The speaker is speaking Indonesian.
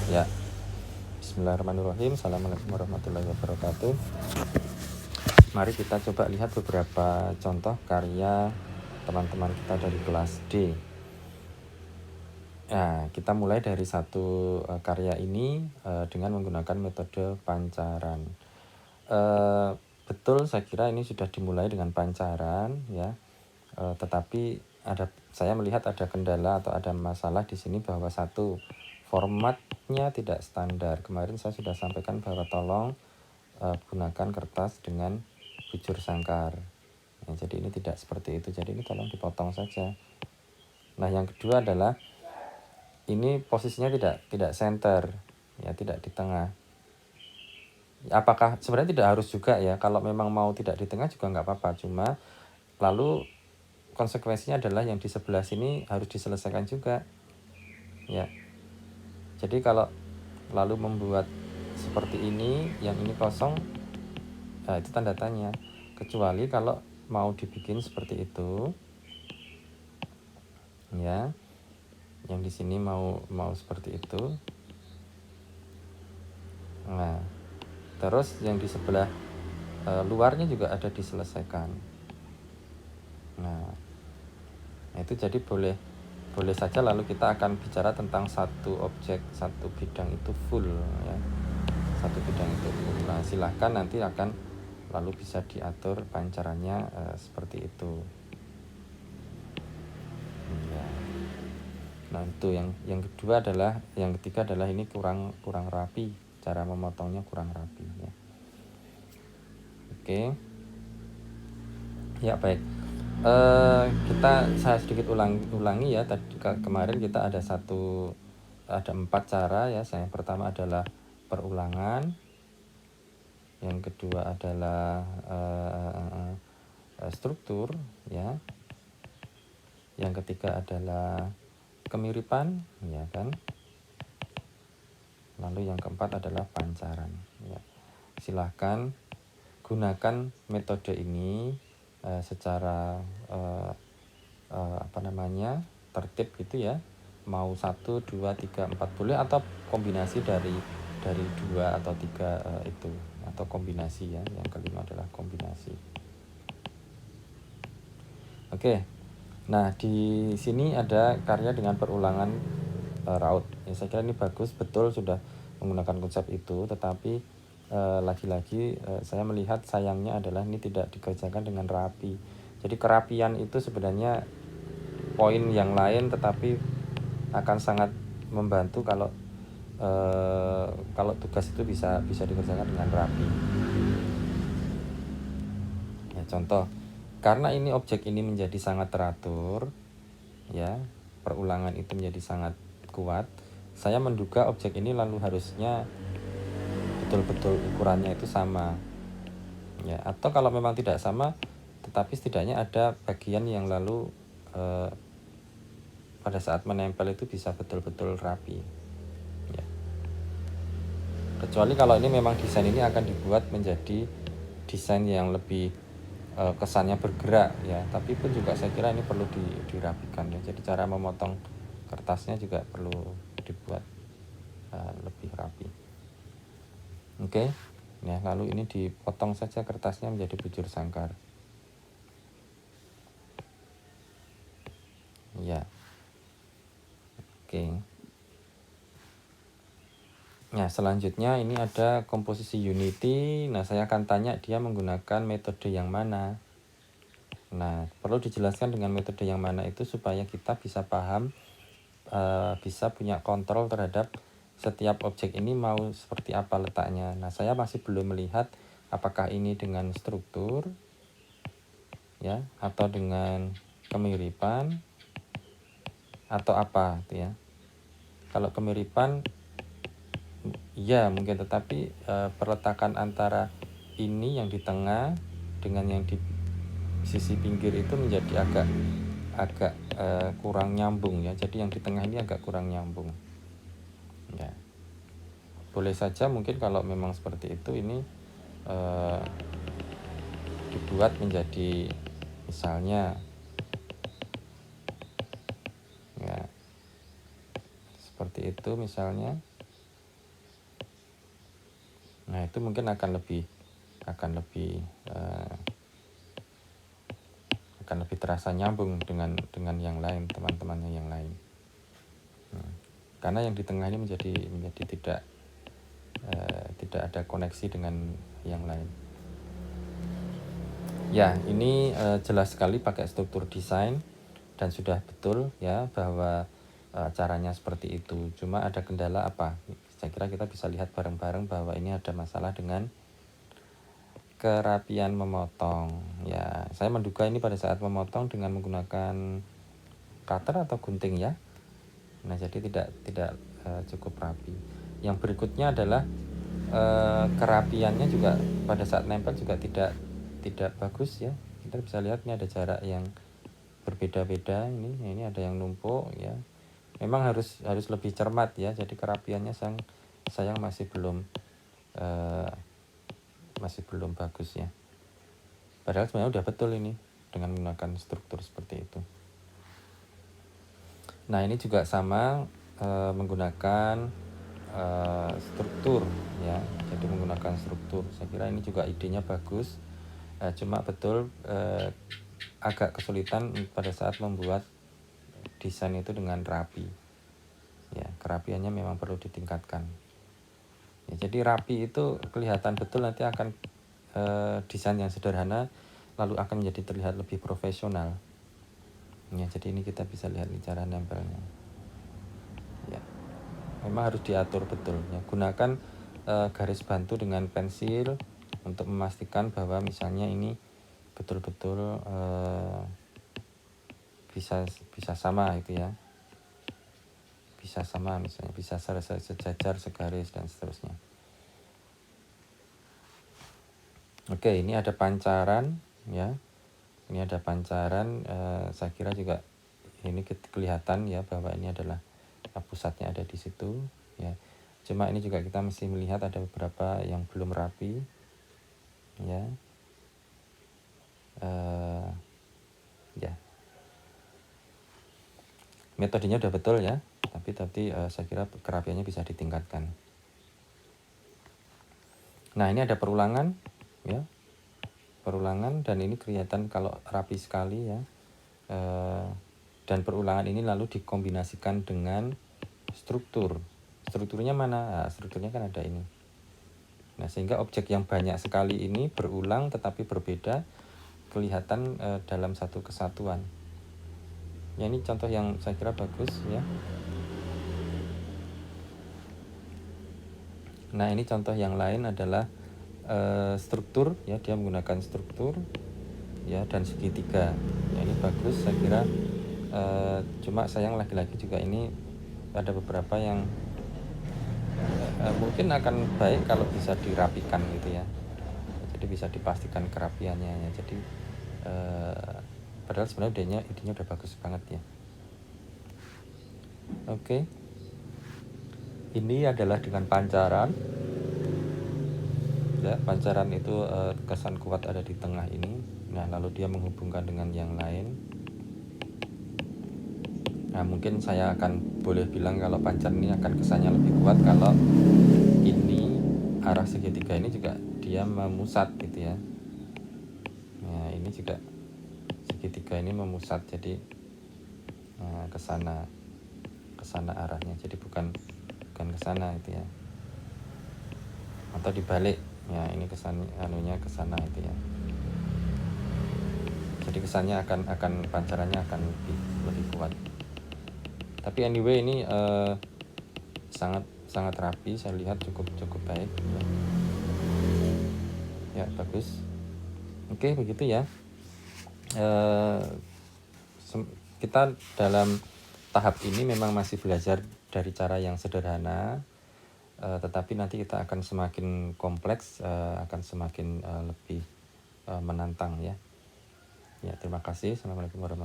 Ya, bismillahirrahmanirrahim. Assalamualaikum warahmatullahi wabarakatuh. Mari kita coba lihat beberapa contoh karya teman-teman kita dari kelas D. Nah, kita mulai dari satu karya ini dengan menggunakan metode pancaran. Betul, saya kira ini sudah dimulai dengan pancaran, ya. Tetapi saya melihat ada kendala atau ada masalah di sini bahwa satu, formatnya tidak standar. Kemarin saya sudah sampaikan bahwa tolong gunakan kertas dengan bujur sangkar. Nah, jadi ini tidak seperti itu. Jadi ini tolong dipotong saja. Nah, yang kedua adalah ini posisinya tidak center, ya, tidak di tengah. Apakah sebenarnya tidak harus juga ya, kalau memang mau tidak di tengah juga nggak apa-apa. Cuma lalu konsekuensinya adalah yang di sebelah sini harus diselesaikan juga, ya. Jadi kalau lalu membuat seperti ini, yang ini kosong, nah itu tanda tanya. Kecuali kalau mau dibikin seperti itu, ya, yang di sini mau seperti itu. Nah, terus yang di sebelah luarnya juga ada diselesaikan. Nah, itu jadi boleh saja lalu kita akan bicara tentang satu objek, satu bidang itu full, ya. Satu bidang itu full. Nah, silahkan nanti akan lalu bisa diatur pancarannya seperti itu. Ya. Nah, itu yang kedua adalah, yang ketiga adalah ini kurang rapi, cara memotongnya kurang rapi, ya. Oke. Ya, baik. Saya sedikit ulangi ya. Tadi kemarin kita ada 4 cara ya. Yang pertama adalah perulangan, yang kedua adalah struktur, ya. Yang ketiga adalah kemiripan, ya kan. Lalu yang keempat adalah pancaran, ya. Silahkan gunakan metode ini secara tertib gitu ya. Mau 1, 2, 3, 4 boleh, atau kombinasi dari 2 atau 3 itu, atau kombinasi ya. Yang kelima adalah kombinasi. Oke. Nah, di sini ada karya dengan perulangan raut. Ya, saya kira ini bagus, betul sudah menggunakan konsep itu, tetapi lagi-lagi saya melihat sayangnya adalah ini tidak dikerjakan dengan rapi. Jadi kerapian itu sebenarnya poin yang lain, tetapi akan sangat membantu kalau tugas itu bisa dikerjakan dengan rapi. Ya, contoh, karena ini objek ini menjadi sangat teratur, ya, perulangan itu menjadi sangat kuat, saya menduga objek ini lalu harusnya betul-betul ukurannya itu sama, ya. Atau kalau memang tidak sama, tetapi setidaknya ada bagian yang lalu pada saat menempel itu bisa betul-betul rapi, ya. Kecuali kalau ini memang desain ini akan dibuat menjadi desain yang lebih kesannya bergerak, ya. Tapi pun juga saya kira ini perlu dirapikan, ya. Jadi cara memotong kertasnya juga perlu dibuat lebih rapi. Oke. Ya, lalu ini dipotong saja kertasnya menjadi bujur sangkar. Ya. Oke. Nah, selanjutnya ini ada komposisi Unity. Nah, saya akan tanya dia menggunakan metode yang mana. Nah, perlu dijelaskan dengan metode yang mana itu supaya kita bisa paham, bisa punya kontrol terhadap setiap objek ini mau seperti apa letaknya. Nah, saya masih belum melihat apakah ini dengan struktur, ya, atau dengan kemiripan, atau apa gitu ya. Kalau kemiripan, ya mungkin, tetapi perletakan antara ini yang di tengah dengan yang di sisi pinggir itu menjadi agak kurang nyambung, ya. Jadi yang di tengah ini agak kurang nyambung, ya. Boleh saja mungkin kalau memang seperti itu, ini dibuat menjadi misalnya, ya, seperti itu misalnya. Nah, itu mungkin akan lebih terasa nyambung dengan yang lain, teman-temannya yang lain. Karena yang di tengah ini menjadi tidak ada koneksi dengan yang lain. Ya, ini jelas sekali pakai struktur desain dan sudah betul ya bahwa caranya seperti itu. Cuma ada kendala apa? Saya kira kita bisa lihat bareng-bareng bahwa ini ada masalah dengan kerapian memotong. Ya, saya menduga ini pada saat memotong dengan menggunakan cutter atau gunting ya. Nah, jadi tidak cukup rapi. Yang berikutnya adalah kerapiannya juga pada saat nempel juga tidak bagus ya. Kita bisa lihat ini ada jarak yang berbeda-beda, ini ada yang numpuk ya. Memang harus lebih cermat ya. Jadi kerapiannya sayang masih belum bagus ya. Padahal sebenarnya udah betul ini dengan menggunakan struktur seperti itu. Nah, ini juga sama menggunakan struktur ya. Jadi menggunakan struktur, saya kira ini juga idenya bagus. Cuma betul agak kesulitan pada saat membuat desain itu dengan rapi ya. Kerapiannya memang perlu ditingkatkan ya. Jadi rapi itu kelihatan betul nanti akan desain yang sederhana lalu akan menjadi terlihat lebih profesional ya. Jadi ini kita bisa lihat cara nempelnya ya. Memang harus diatur betul ya. Gunakan garis bantu dengan pensil untuk memastikan bahwa misalnya ini betul-betul bisa sama itu ya. Bisa sama misalnya, bisa sejajar, segaris dan seterusnya. Oke, ini ada pancaran ya. Ini ada pancaran, saya kira juga ini kelihatan ya bahwa ini adalah pusatnya ada di situ ya. Cuma ini juga kita mesti melihat ada beberapa yang belum rapi ya. Ya. Metodenya udah betul ya, tapi saya kira kerapiannya bisa ditingkatkan. Nah, ini ada perulangan ya. Perulangan dan ini kelihatan kalau rapi sekali ya. Dan perulangan ini lalu dikombinasikan dengan struktur. Strukturnya mana? Nah, strukturnya kan ada ini. Nah, sehingga objek yang banyak sekali ini berulang tetapi berbeda kelihatan dalam satu kesatuan. Ya, ini contoh yang saya kira bagus ya. Nah, ini contoh yang lain adalah struktur ya, dia menggunakan struktur ya dan segitiga ya, ini bagus saya kira. Cuma sayang lagi-lagi juga ini ada beberapa yang mungkin akan baik kalau bisa dirapikan gitu ya. Jadi bisa dipastikan kerapiannya ya. Jadi padahal sebenarnya idenya udah bagus banget ya. Oke. Ini adalah dengan pancaran ya. Pancaran itu kesan kuat ada di tengah ini. Nah, lalu dia menghubungkan dengan yang lain. Nah, mungkin saya akan boleh bilang kalau pancaran ini akan kesannya lebih kuat kalau ini arah segitiga ini juga dia memusat gitu ya. Nah, ini juga segitiga ini memusat, jadi ke sana arahnya, jadi bukan ke sana itu ya. Atau dibalik ya, ini kesan anunya ke sana itu ya. Jadi kesannya akan pancarannya akan lebih kuat. Tapi anyway ini sangat rapi, saya lihat cukup baik ya, bagus. Oke, begitu ya. Kita dalam tahap ini memang masih belajar dari cara yang sederhana, tetapi nanti kita akan semakin kompleks, akan semakin lebih menantang ya. Ya, terima kasih. Assalamualaikum warahmatullahi wabarakatuh.